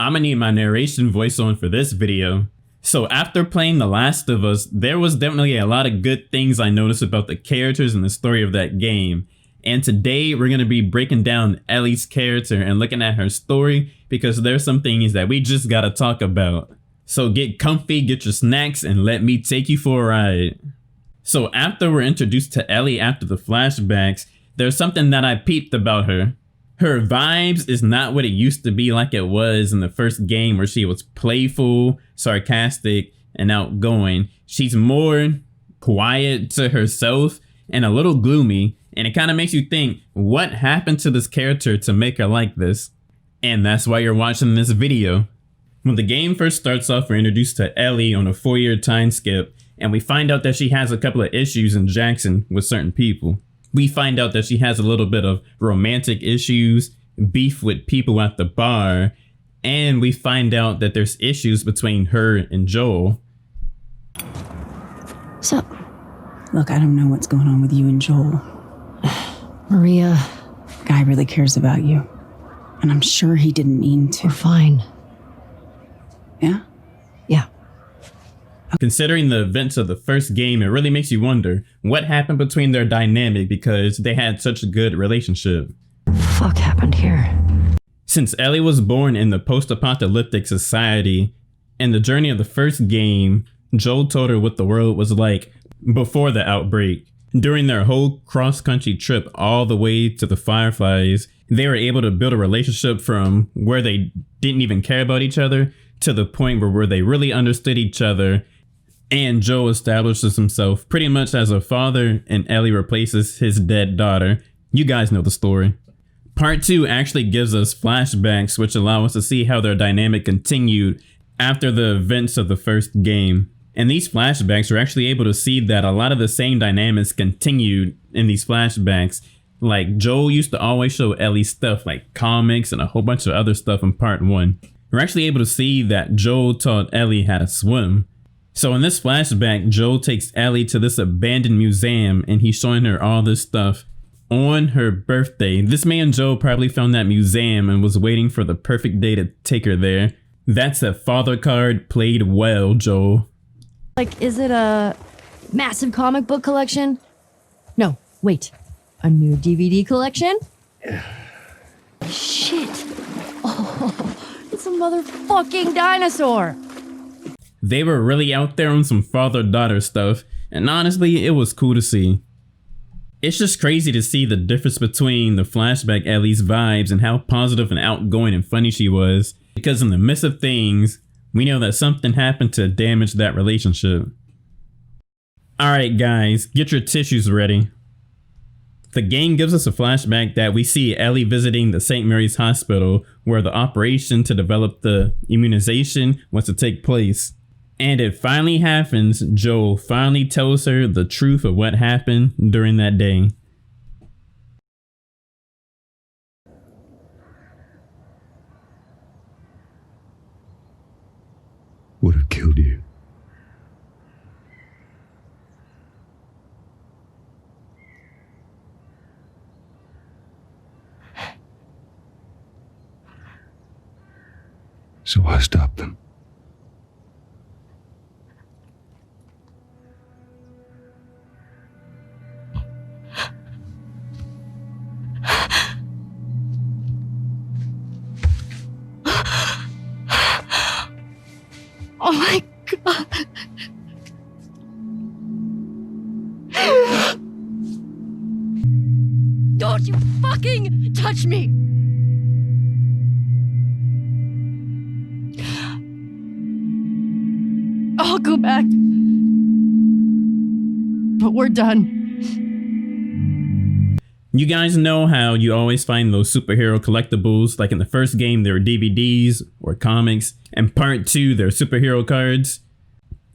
I'ma need my narration voice on for this video. So after playing The Last of Us, there was definitely a lot of good things I noticed about the characters and the story of that game. And today we're going to be breaking down Ellie's character and looking at her story because there's some things that we just gotta talk about. So get comfy, get your snacks, and let me take you for a ride. So after we're introduced to Ellie after the flashbacks, there's something that I peeped about her. Her vibes is not what it used to be like it was in the first game where she was playful, sarcastic, and outgoing. She's more quiet to herself and a little gloomy, and it kind of makes you think, what happened to this character to make her like this? And that's why you're watching this video. When the game first starts off, we're introduced to Ellie on a 4-year time skip, and we find out that she has a couple of issues in Jackson with certain people. We find out that she has a little bit of romantic issues, beef with people at the bar, and we find out that there's issues between her and Joel. So, look, I don't know what's going on with you and Joel. Maria. Guy really cares about you. And I'm sure he didn't mean to. We're fine. Yeah? Yeah. Considering the events of the first game, it really makes you wonder what happened between their dynamic because they had such a good relationship. What the fuck happened here? Since Ellie was born in the post-apocalyptic society, in the journey of the first game, Joel told her what the world was like before the outbreak. During their whole cross-country trip all the way to the Fireflies, they were able to build a relationship from where they didn't even care about each other to the point where they really understood each other. And Joel establishes himself pretty much as a father, and Ellie replaces his dead daughter. You guys know the story. Part 2 actually gives us flashbacks which allow us to see how their dynamic continued after the events of the first game. And these flashbacks are actually able to see that a lot of the same dynamics continued in these flashbacks. Like Joel used to always show Ellie stuff like comics and a whole bunch of other stuff in part 1. We're actually able to see that Joel taught Ellie how to swim. So in this flashback, Joel takes Ellie to this abandoned museum and he's showing her all this stuff. On her birthday, this man Joel probably found that museum and was waiting for the perfect day to take her there. That's a father card played well, Joel. Like, is it a massive comic book collection? No, wait. A new DVD collection? Shit. Oh, it's a motherfucking dinosaur. They were really out there on some father-daughter stuff, and honestly, it was cool to see. It's just crazy to see the difference between the flashback Ellie's vibes and how positive and outgoing and funny she was, because in the midst of things, we know that something happened to damage that relationship. Alright guys, get your tissues ready. The game gives us a flashback that we see Ellie visiting the St. Mary's Hospital where the operation to develop the immunization was to take place. And it finally happens. Joel finally tells her the truth of what happened during that day. Would have killed you. So I stopped them. Oh my god. Don't you fucking touch me! I'll go back. But we're done. You guys know how you always find those superhero collectibles, like in the first game there were DVDs or comics, and part 2 they're superhero cards.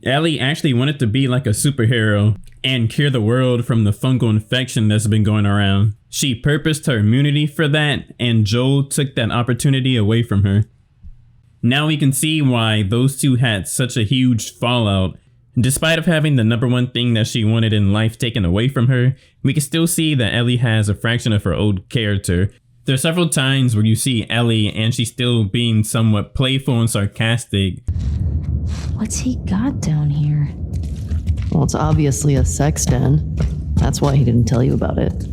Ellie actually wanted to be like a superhero and cure the world from the fungal infection that's been going around. She purposed her immunity for that, and Joel took that opportunity away from her. Now we can see why those two had such a huge fallout. Despite of having the #1 thing that she wanted in life taken away from her, we can still see that Ellie has a fraction of her old character. There's several times where you see Ellie and she's still being somewhat playful and sarcastic. What's he got down here? Well, it's obviously a sex den. That's why he didn't tell you about it.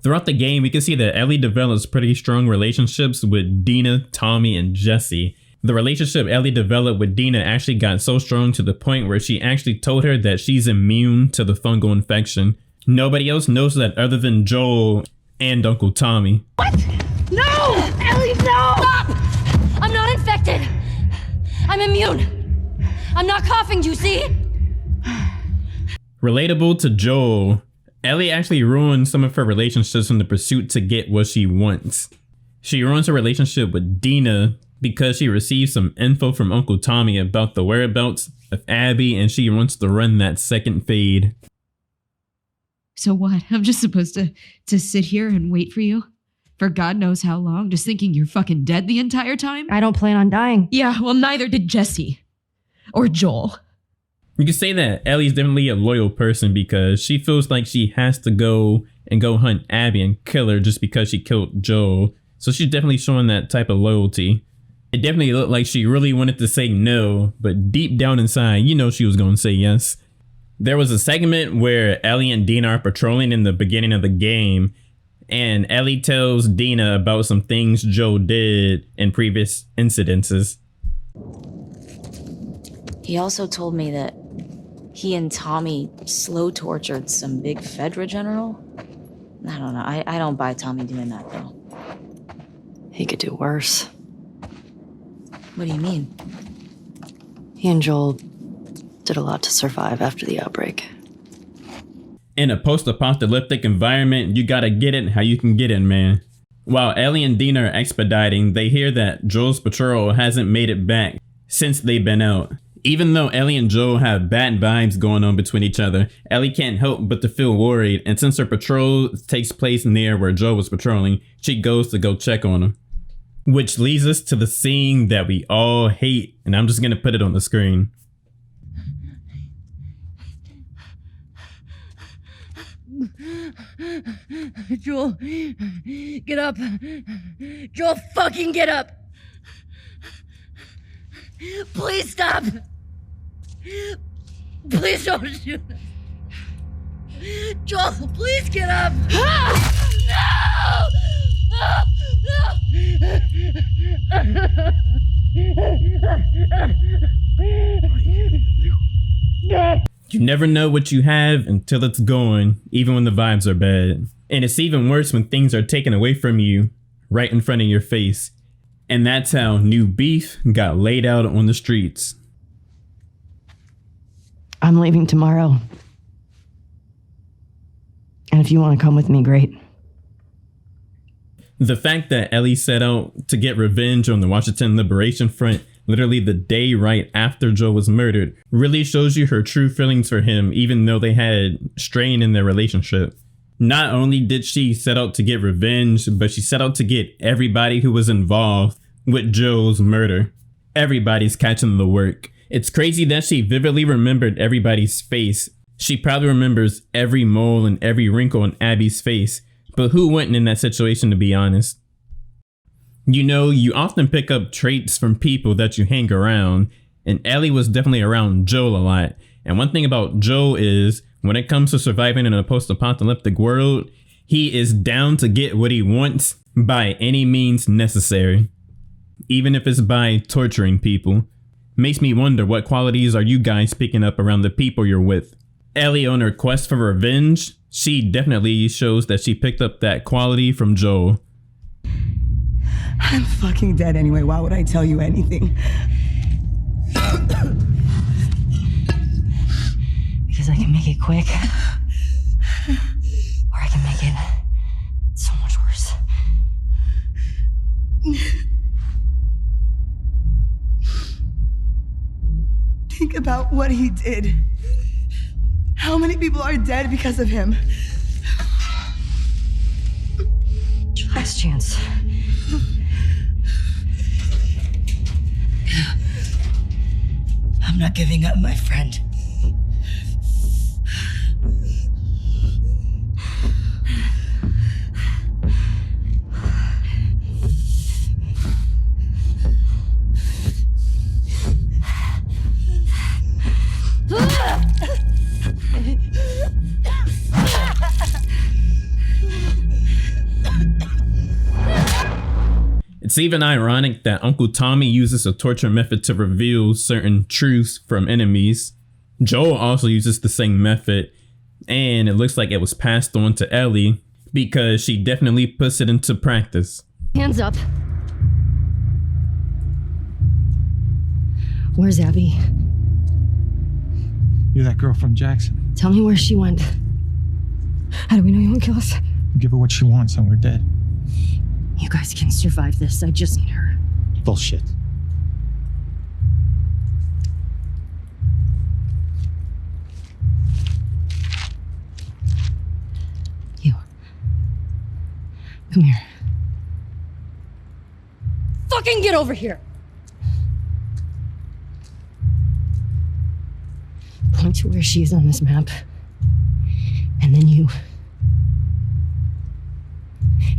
Throughout the game, we can see that Ellie develops pretty strong relationships with Dina, Tommy, and Jesse. The relationship Ellie developed with Dina actually got so strong to the point where she actually told her that she's immune to the fungal infection. Nobody else knows that other than Joel and Uncle Tommy. What? No! Ellie, no! Stop! I'm not infected. I'm immune. I'm not coughing, you see? Relatable to Joel, Ellie actually ruined some of her relationships in the pursuit to get what she wants. She ruins her relationship with Dina because she received some info from Uncle Tommy about the whereabouts of Abby, and she wants to run that second fade. So what? I'm just supposed to sit here and wait for you? For God knows how long, just thinking you're fucking dead the entire time? I don't plan on dying. Yeah, well, neither did Jesse. Or Joel. You can say that Ellie's definitely a loyal person because she feels like she has to go hunt Abby and kill her just because she killed Joel. So she's definitely showing that type of loyalty. It definitely looked like she really wanted to say no, but deep down inside, you know she was going to say yes. There was a segment where Ellie and Dina are patrolling in the beginning of the game, and Ellie tells Dina about some things Joe did in previous incidences. He also told me that he and Tommy slow tortured some big Fedra general. I don't know. I don't buy Tommy doing that, though. He could do worse. What do you mean? He and Joel did a lot to survive after the outbreak. In a post-apocalyptic environment, you gotta get it how you can get it, man. While Ellie and Dina are expediting, they hear that Joel's patrol hasn't made it back since they've been out. Even though Ellie and Joel have bad vibes going on between each other, Ellie can't help but to feel worried, and since her patrol takes place near where Joel was patrolling, she goes to go check on him. Which leads us to the scene that we all hate, and I'm just gonna put it on the screen. Joel, get up. Joel, fucking get up. Please stop. Please don't shoot us. Joel, please get up. No! You never know what you have until it's gone, even when the vibes are bad. And it's even worse when things are taken away from you right in front of your face. And that's how new beef got laid out on the streets. I'm leaving tomorrow. And if you want to come with me, great. The fact that Ellie set out to get revenge on the Washington Liberation Front literally the day right after Joe was murdered really shows you her true feelings for him, even though they had strain in their relationship. Not only did she set out to get revenge, but she set out to get everybody who was involved with Joe's murder. Everybody's catching the work. It's crazy that she vividly remembered everybody's face. She probably remembers every mole and every wrinkle on Abby's face, but who wouldn't in that situation, to be honest? You know, you often pick up traits from people that you hang around, and Ellie was definitely around Joel a lot. And one thing about Joel is, when it comes to surviving in a post-apocalyptic world, he is down to get what he wants by any means necessary. Even if it's by torturing people. Makes me wonder, what qualities are you guys picking up around the people you're with? Ellie, on her quest for revenge, she definitely shows that she picked up that quality from Joel. I'm fucking dead anyway. Why would I tell you anything? Because I can make it quick. Or I can make it so much worse. Think about what he did. How many people are dead because of him? Last chance. I'm not giving up, my friend. It's even ironic that Uncle Tommy uses a torture method to reveal certain truths from enemies. Joel also uses the same method, and it looks like it was passed on to Ellie because she definitely puts it into practice. Hands up. Where's Abby? You're that girl from Jackson. Tell me where she went. How do we know you won't kill us? Give her what she wants and we're dead. You guys can survive this. I just need her. Bullshit. You. Come here. Fucking get over here! Point to where she is on this map. And then you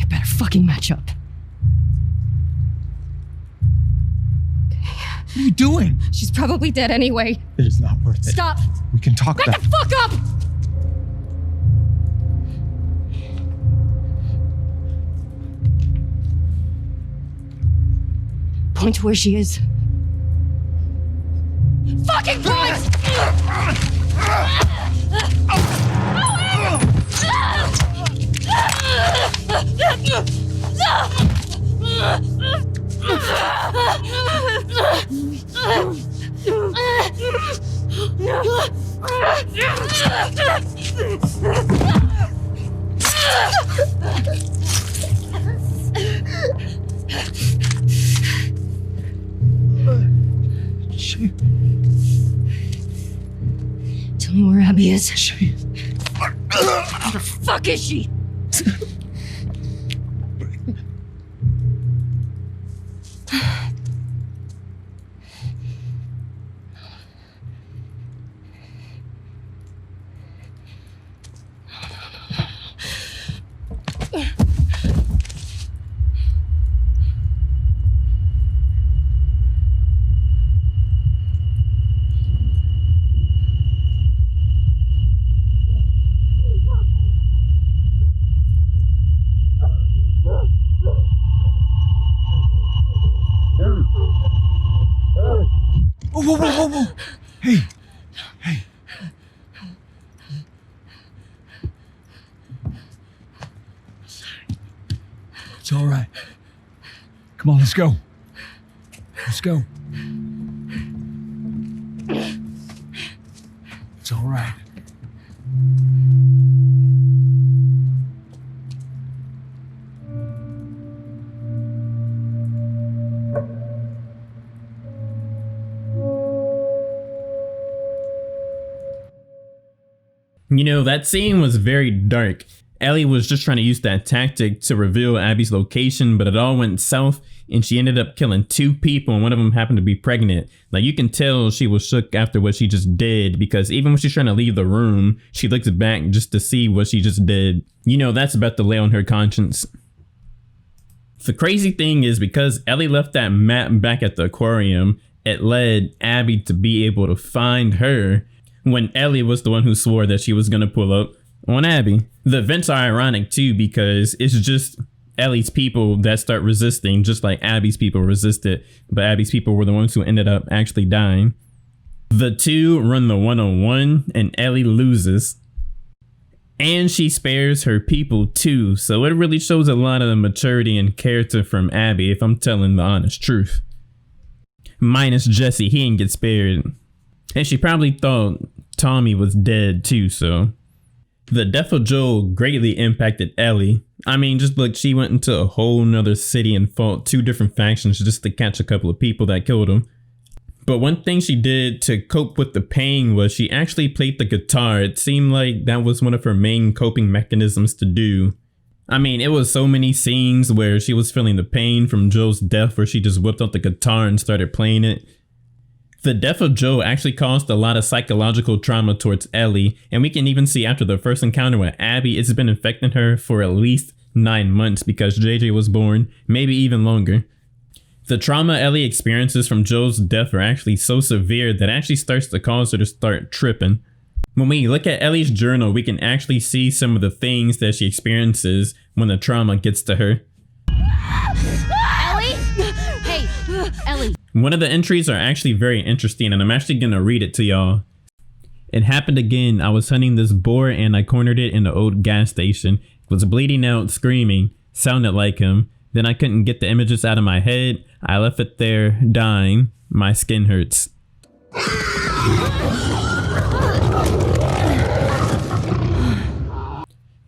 better fucking match up. What are you doing? She's probably dead anyway. It is not worth it. Stop! We can talk Back about the fuck up! Point to where she is. Fucking point! She, Tell me where Abby is. she, Where the fuck is she? whoa, whoa, whoa, whoa, whoa. Hey, hey. It's all right. Come on, let's go. Let's go. It's all right. You know, that scene was very dark. Ellie was just trying to use that tactic to reveal Abby's location, but it all went south and she ended up killing 2 people and one of them happened to be pregnant. Like, you can tell she was shook after what she just did, because even when she's trying to leave the room, she looks back just to see what she just did. You know, that's about to lay on her conscience. The crazy thing is, because Ellie left that map back at the aquarium, it led Abby to be able to find her when Ellie was the one who swore that she was going to pull up on Abby. The events are ironic too, because it's just Ellie's people that start resisting, just like Abby's people resisted, but Abby's people were the ones who ended up actually dying. The two run the one-on-one and Ellie loses. And she spares her people too, so it really shows a lot of maturity and character from Abby, if I'm telling the honest truth. Minus Jesse, he didn't get spared. And she probably thought Tommy was dead too, so. The death of Joel greatly impacted Ellie. I mean, just look, she went into a whole nother city and fought 2 different factions just to catch a couple of people that killed him. But one thing she did to cope with the pain was she actually played the guitar. It seemed like that was one of her main coping mechanisms to do. I mean, it was so many scenes where she was feeling the pain from Joel's death where she just whipped out the guitar and started playing it. The death of Joel actually caused a lot of psychological trauma towards Ellie, and we can even see after the first encounter with Abby, it's been infecting her for at least 9 months because JJ was born, maybe even longer. The trauma Ellie experiences from Joel's death are actually so severe that it actually starts to cause her to start tripping. When we look at Ellie's journal, we can actually see some of the things that she experiences when the trauma gets to her. Ellie? Ellie. One of the entries are actually very interesting, and I'm actually gonna read it to y'all. It happened again. I was hunting this boar and I cornered it in the old gas station. It was bleeding out, screaming. Sounded like him. Then I couldn't get the images out of my head. I left it there, dying. My skin hurts.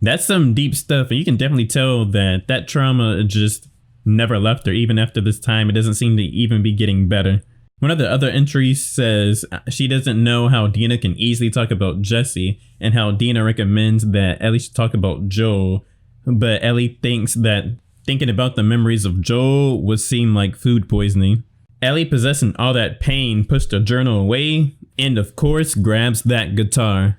That's some deep stuff, and you can definitely tell that that trauma just never left her. Even after this time, it doesn't seem to even be getting better. One of the other entries says she doesn't know how Dina can easily talk about Jesse, and how Dina recommends that Ellie should talk about Joel, but Ellie thinks that thinking about the memories of Joel would seem like food poisoning. Ellie, possessing all that pain, pushed the journal away and of course grabs that guitar.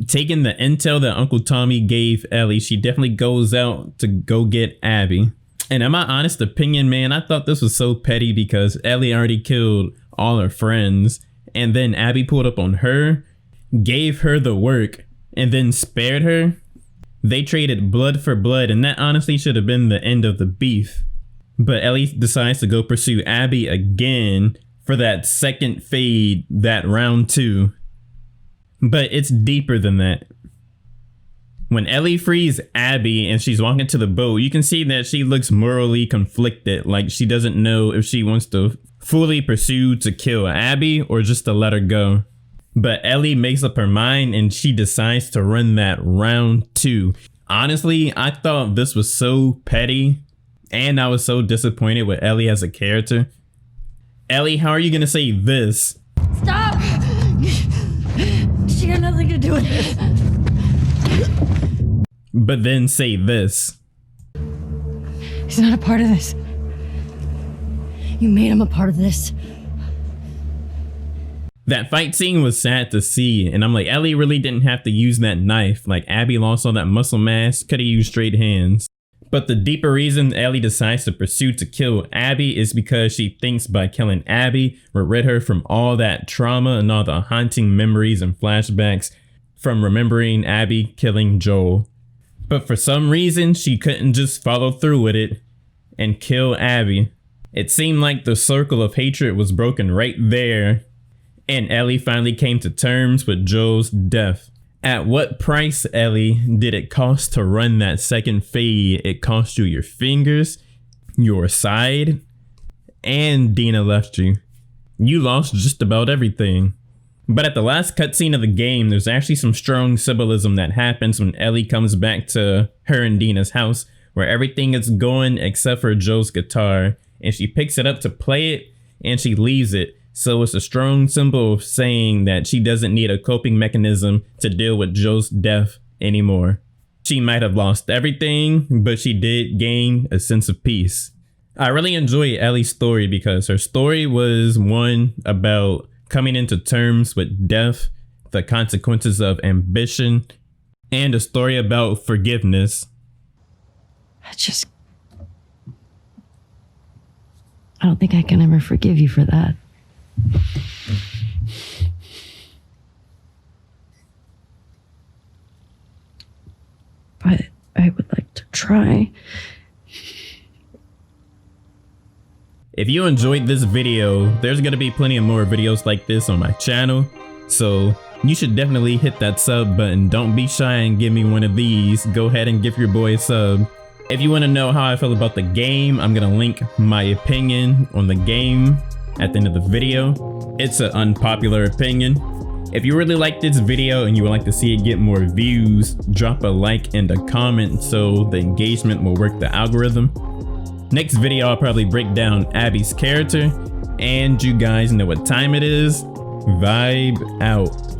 Taking the intel that Uncle Tommy gave Ellie, she definitely goes out to go get Abby. And in my honest opinion, man, I thought this was so petty because Ellie already killed all her friends, and then Abby pulled up on her, gave her the work, and then spared her. They traded blood for blood, and that honestly should have been the end of the beef. But Ellie decides to go pursue Abby again for that second fade, that round 2. But it's deeper than that. When Ellie frees Abby and she's walking to the boat, you can see that she looks morally conflicted, like she doesn't know if she wants to fully pursue to kill Abby or just to let her go. But Ellie makes up her mind and she decides to run that round 2. Honestly, I thought this was so petty, and I was so disappointed with Ellie as a character. Ellie, how are you gonna say this? Stop! She got nothing to do with this. But then say this. He's not a part of this. You made him a part of this. That fight scene was sad to see, and I'm like, Ellie really didn't have to use that knife. Like, Abby lost all that muscle mass, could have used straight hands. But the deeper reason Ellie decides to pursue to kill Abby is because she thinks by killing Abby will rid her from all that trauma and all the haunting memories and flashbacks from remembering Abby killing Joel. But for some reason, she couldn't just follow through with it and kill Abby. It seemed like the circle of hatred was broken right there, and Ellie finally came to terms with Joel's death. At what price, Ellie, did it cost to run that second fade? It cost you your fingers, your side, and Dina left you. You lost just about everything. But at the last cutscene of the game, there's actually some strong symbolism that happens when Ellie comes back to her and Dina's house, where everything is going except for Joel's guitar, and she picks it up to play it and she leaves it. So it's a strong symbol of saying that she doesn't need a coping mechanism to deal with Joel's death anymore. She might have lost everything, but she did gain a sense of peace. I really enjoy Ellie's story because her story was one about coming into terms with death, the consequences of ambition, and a story about forgiveness. I don't think I can ever forgive you for that. But I would like to try. If you enjoyed this video, there's gonna be plenty of more videos like this on my channel, so you should definitely hit that sub button. Don't be shy and give me one of these. Go ahead and give your boy a sub. If you want to know how I feel about the game, I'm gonna link my opinion on the game at the end of the video. It's an unpopular opinion. If you really like this video and you would like to see it get more views, drop a like and a comment so the engagement will work the algorithm. Next video, I'll probably break down Abby's character, and you guys know what time it is. Vibe out.